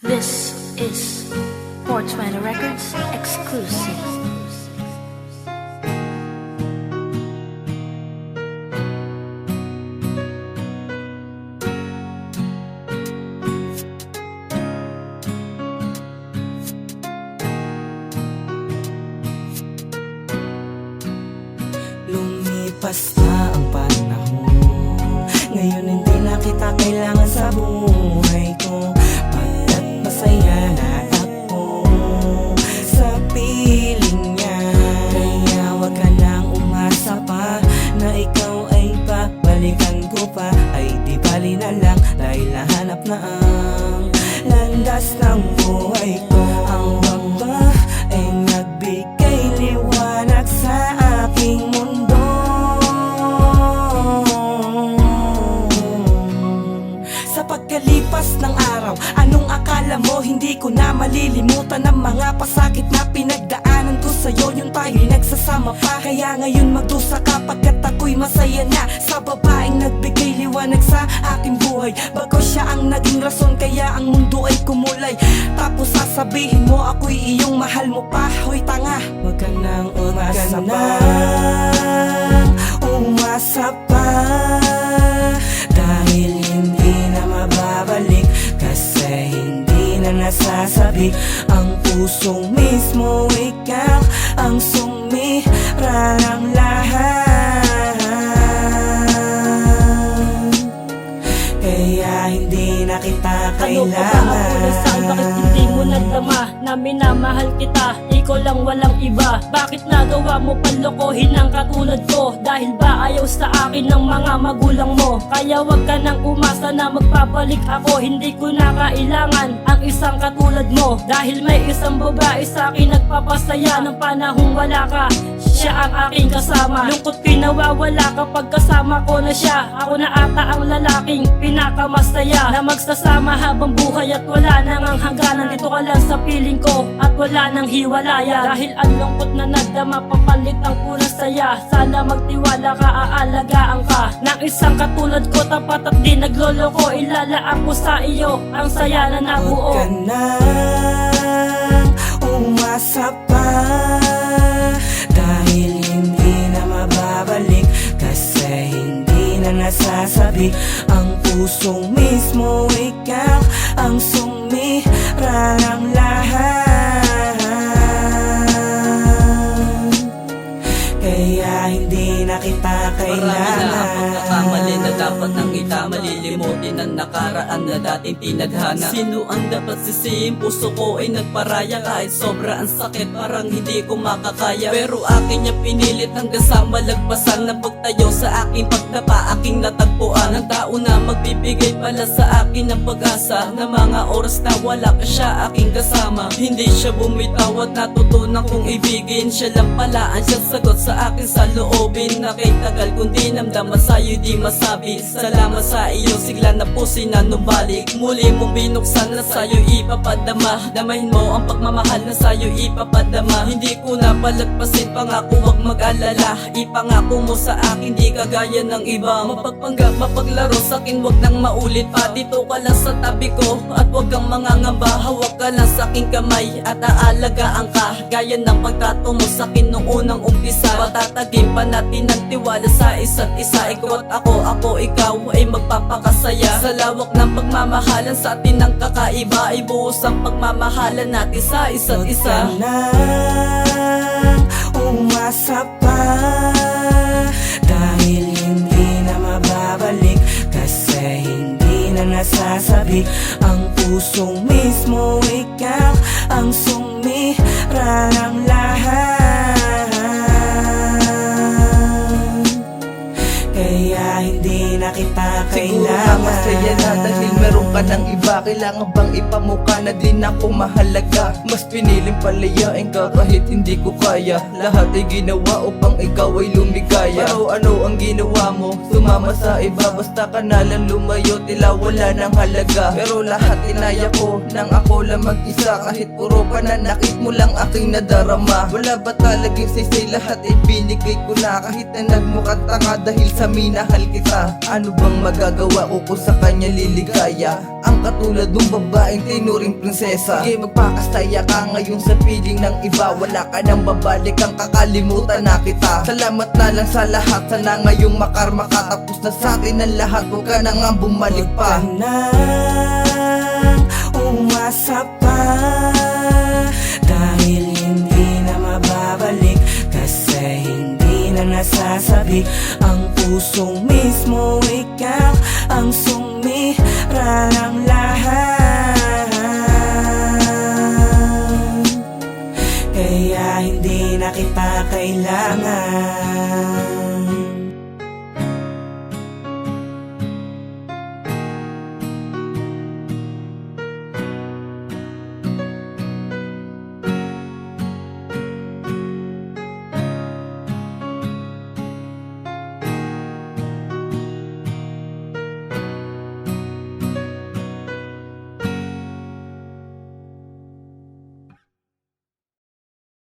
This is 420 Records exclusive. Lumipas na ang panahon, ngayon hindi na kita kailangan sa buhay ko, pagkat masaya na ako sa piling niya. Kaya wag ka nang umasa pa na ikaw ay babalikan ko pa. Ay di bali na lang dahil nahanap na ang landas ng buhay ko. Ang baba ay nagbigay liwanag sa aking mundo. Sa pagkalipas ng araw, anong akala mo? Hindi ko na malilimutan ang mga pasakit na pinagdaanan ko sa'yo. Yung tayo'y nagsasama pa, kaya ngayon magdusa ka pagkat ako'y masaya na sa babaeng nagbigay liwanag sa aking buhay. Bago siya ang naging rason kaya ang mundo ay kumulay. Tapos sasabihin mo ako'y iyong mahal mo pa. Hoy tanga, wag ka nang umasa pa, umasa pa, dahil hindi na mababalik. Kasi hindi na nasasabi ang pusong mismo. Ikaw ang sumira ng lahat, kaya hindi na kita kailangan. Ano pa ba ako nasaan? Bakit hindi mo nadama na minamahal kita? Ikaw lang walang iba. Bakit nagawa mo panlokohin ang katulad ko? Dahil ba ayaw sa akin ng mga magulang mo? Kaya wag ka nang umasa na magpapalik ako. Hindi ko na kailangan ang isang katulad mo, dahil may isang babae sa akin nagpapasaya ng panahong wala ka. Siya ang aking kasama. Lungkot pinawawala kapag kasama ko na siya. Ako na ata ang lalaking pinakamasaya na magsasama habang buhay at wala nang ang hangganan. Dito ka lang sa piling ko at wala nang hiwalayan. Dahil ang lungkot na nadama, papalit ang pulang saya. Sana magtiwala ka, aalagaan ka ng isang katulad ko. Tapat at di nagloloko, ilalaan ko sa iyo ang saya na nabuo. Huwag ka nang umasa pa, dahil hindi na mababalik. Kasi hindi na nasasabi ang pusong mismo. Ikaw ang sumira ng lahat, kaya hindi na kita kailangan. Marami na ang mga kamali na dapat nang malilimutin ang nakaraan na dating tinadhana. Sino ang dapat sisihin? Puso ko ay nagparaya. Kahit sobra ang sakit, parang hindi ko makakaya. Pero akin niya pinilit hanggang sa malagpasan. Na pagtayo sa aking pagdapa, aking natagpuan ang tao na magbibigay pala sa akin ng pag-asa. Na mga oras na wala ka siya aking kasama, hindi siya bumitaw at natutunan kong ibigin. Siya lang pala ang siyang sagot sa akin sa loobin. Na kay tagal kong dinamdama sa'yo di masabi. Salamat sa iyong sigla na puso'y nanumbalik. Muli mong binuksan na sa'yo ipapadama. Damahin mo ang pagmamahal na sa'yo ipapadama. Hindi ko na palagpasin, pangako wag mag-alala. Ipangako mo sa akin di kagaya ng iba. Mapagpanggap, mapaglaro sa'kin wag nang maulit pa. Dito ka lang sa tabi ko at wag kang mangangamba. Hawak ka lang sa'king kamay at aalagaan ka, gaya ng pagtrato mo sa'kin nung unang umpisa. Patatagin pa natin ang tiwala sa isa't isa. Ikaw at ako ikaw ay magpapakasaya. Sa lawak ng pagmamahalan sa atin ang kakaiba, ay buhos ang pagmamahalan natin sa isa't isa. Huwag ka nang umasa pa, dahil hindi na mababalik. Kasi hindi na nasasabi ang pusong mismo. Ikaw ang sumira ng lahat, kaya hindi na kita Siguro ka kailangan. masaya na dahil meron ka ng iba. Kailangan bang ipamukha na din ako mahalaga? Mas piniling palayain ka kahit hindi ko kaya. Lahat ay ginawa upang ikaw ay lumigaya. Pero ano ang ginawa mo? Sumama sa iba. Basta ka na lang lumayo, tila wala ng halaga. Pero lahat inaya ko nang ako lang mag-isa. Kahit puro pananakit mo lang aking nadarama. Wala ba talagang sisay? Lahat ay binigay ko na. Kahit na nagmukhang tanga dahil sa minahal kita. Ano bang magagawa ko kung sa kanya liligaya? ang katulad ng babaeng tinuring prinsesa. Sige, magpakastaya ka ngayon sa piling ng iba. Wala ka nang babalik, ang kakalimutan na kita. Salamat na lang sa lahat, sana ngayong makarma ka. Tapos na sa atin ang lahat, huwag ka na nga bumalik pa. Huwag ka nang umasa pa, dahil hindi na mababalik. Kasi hindi na nasasabik ang pusong mismo. Ikaw ang sumira ng lahat, kaya hindi na kita kailangan.